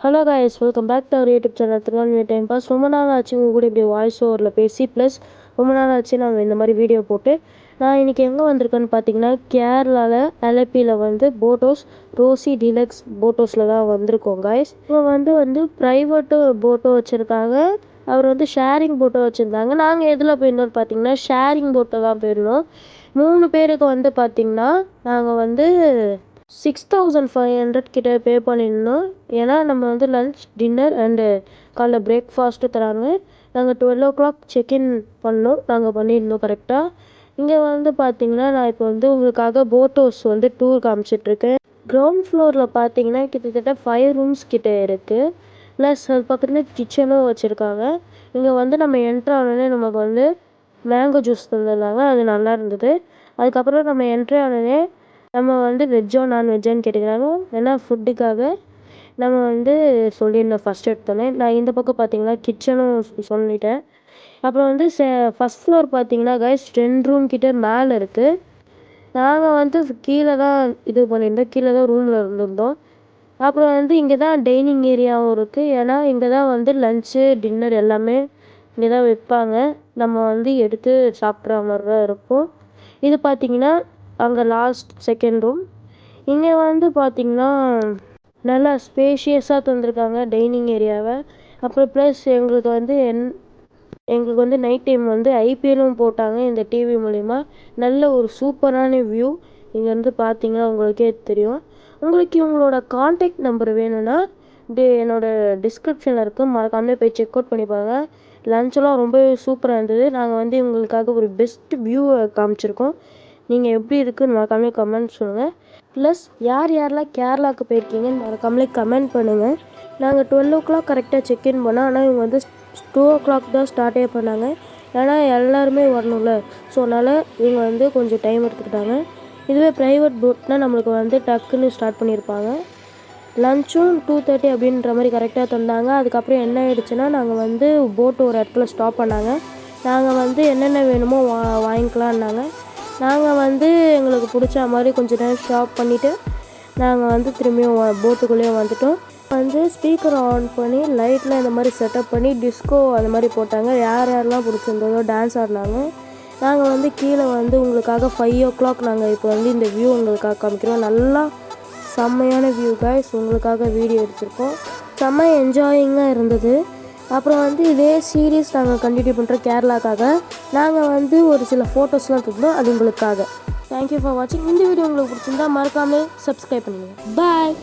Hello guys, welcome back to our YouTube channel திருவான்மை time pass. ரொம்ப நாள் ஆச்சு உங்கள் கூட இப்படி வாய்ஸ் ஓவரில் பேசி, ப்ளஸ் ரொம்ப நாள் ஆச்சு நாங்கள் இந்த மாதிரி வீடியோ போட்டு. நான் இன்றைக்கி எங்கே வந்திருக்கேன்னு பார்த்தீங்கன்னா, கேரளாவில் அலப்பியில் போட்டோஸ் ரோசி டீலக்ஸ் போட்டோஸில் தான் வந்திருக்கோம் காய்ஸ். இவங்க வந்து ப்ரைவேட்டு போட்டோ வச்சுருக்காங்க. அவர் ஷேரிங் போட்டோ வச்சுருந்தாங்க. நாங்கள் எதில் போயிருந்தோம் பார்த்தீங்கன்னா, ஷேரிங் போட்டோ தான் போயிருந்தோம். 3 பேருக்கு பார்த்தீங்கன்னா நாங்கள் 6500 கிட்ட பே பண்ணியிருந்தோம். ஏன்னா நம்ம லன்ச் டின்னர் அண்டு காலைல பிரேக்ஃபாஸ்ட்டு தராங்க. நாங்கள் 12 o'clock செக்இன் பண்ணோம். நாங்கள் பண்ணியிருந்தோம் கரெக்டாக. இங்கே பார்த்தீங்கன்னா நான் இப்போ உங்களுக்காக போட் ஹவுஸ் டூர் காமிச்சிட்ருக்கேன். கிரவுண்ட் ஃப்ளோரில் பார்த்தீங்கன்னா கிட்டத்தட்ட 5 rooms கிட்டே இருக்குது. ப்ளஸ் அது பக்கத்தில் கிச்சனும் வச்சுருக்காங்க. இங்கே நம்ம என்ட்ரு ஆனோடனே நமக்கு மேங்கோ ஜூஸ் தந்துருந்தாங்க. அது நல்லா இருந்தது. அதுக்கப்புறம் நம்ம என்ட்ரு ஆனோடனே நம்ம வெஜ்ஜோ நான்வெஜ்ஜான்னு கேட்டுக்கிறாங்க. ஏன்னா ஃபுட்டுக்காக நம்ம சொல்லியிருந்தோம் ஃபஸ்ட் எடுத்தோன்னே. நான் இந்த பக்கம் பார்த்தீங்கன்னா கிச்சனும் சொல்லிட்டேன். அப்புறம் ஃபஸ்ட் ஃப்ளோர் பார்த்தீங்கன்னா கைஸ் 10 room கிட்ட மேலே இருக்குது. நாங்கள் கீழே தான் இது பண்ணியிருந்தோம். கீழே தான் ரூமில் இருந்திருந்தோம். அப்புறம் இங்கே தான் டைனிங் ஏரியாவும் இருக்குது. ஏன்னா இங்கே தான் லன்ச்சு டின்னர் எல்லாமே இங்கே தான் வைப்பாங்க. நம்ம எடுத்து சாப்பிட்ற மாதிரி தான் இருக்கும். இது பார்த்தீங்கன்னா அங்கே லாஸ்ட் செகண்ட் ரூம். இங்கே பார்த்தீங்கன்னா நல்லா ஸ்பேஷியஸாக தந்திருக்காங்க டைனிங் ஏரியாவை. அப்புறம் ப்ளஸ் எங்களுக்கு நைட் டைம் ஐபிஎல்லும் போட்டாங்க இந்த டிவி மூலிமா. நல்ல ஒரு சூப்பரான வியூ. இங்கேருந்து பார்த்தீங்கன்னா உங்களுக்கே தெரியும். உங்களுக்கு இவங்களோட கான்டாக்ட் நம்பர் வேணும்னா என்னோடய டிஸ்கிரிப்ஷனில் இருக்குது. மறக்காமல் போய் செக் அவுட் பண்ணி பாருங்கள். லஞ்செலாம் ரொம்பவே சூப்பராக இருந்தது. நாங்கள் இவங்களுக்காக ஒரு பெஸ்ட் வியூவை காமிச்சிருக்கோம். நீங்கள் எப்படி இருக்குன்னு மறக்காமலே கமெண்ட் சொல்லுங்கள். ப்ளஸ் யாரெல்லாம் கேரளாவுக்கு போயிருக்கீங்கன்னு மறக்காமலே கமெண்ட் பண்ணுங்கள். நாங்கள் 12 o'clock கரெக்டாக செக்இன் பண்ணோம். ஆனால் இவங்க 2 o'clock தான் ஸ்டார்ட்டே பண்ணாங்க. ஏன்னா எல்லாருமே வரணும்ல. ஸோ அதனால் இவங்க கொஞ்சம் டைம் எடுத்துக்கிட்டாங்க. இதுவே ப்ரைவேட் போட்னால் நம்மளுக்கு டக்குன்னு ஸ்டார்ட் பண்ணியிருப்பாங்க. லன்ச்சும் 2:30 அப்படின்ற மாதிரி கரெக்டாக தந்தாங்க. அதுக்கப்புறம் என்ன ஆகிடுச்சுன்னா நாங்கள் போட்டு ஒரு இடத்துல ஸ்டாப் பண்ணாங்க. நாங்கள் என்னென்ன வேணுமோ வாங்கிக்கலான்னாங்க. நாங்கள் எங்களுக்கு பிடிச்ச மாதிரி கொஞ்சம் நேரம் ஷாப் பண்ணிவிட்டு நாங்கள் திரும்பியும் போட்டுக்குள்ளேயே வந்துட்டோம். ஸ்பீக்கர் ஆன் பண்ணி லைட்டில் இந்த மாதிரி செட்டப் பண்ணி டிஸ்கோ அந்த மாதிரி போட்டாங்க. யாரெல்லாம் பிடிச்சிருந்ததோ டான்ஸ் ஆடினாங்க. நாங்கள் கீழே உங்களுக்காக 5 o'clock நாங்கள் இப்போ இந்த வியூ உங்களுக்காக காமிக்கிறோம். நல்லா செம்மையான வியூ காய்ஸ். உங்களுக்காக வீடியோ எடுத்திருக்கோம். செம்ம என்ஜாயிங்காக இருந்தது. அப்புறம் இதே சீரீஸ் நாங்கள் கண்டினியூ பண்ணுறோம் கேரளாக்காக. நாங்கள் ஒரு சில ஃபோட்டோஸ்லாம் தந்தோம். அது உங்களுக்காக. தேங்க்யூ ஃபார் வாட்சிங். இந்த வீடியோ உங்களுக்கு பிடிச்சிருந்தா மறக்காமல் சப்ஸ்கிரைப் பண்ணுங்கள். பாய்.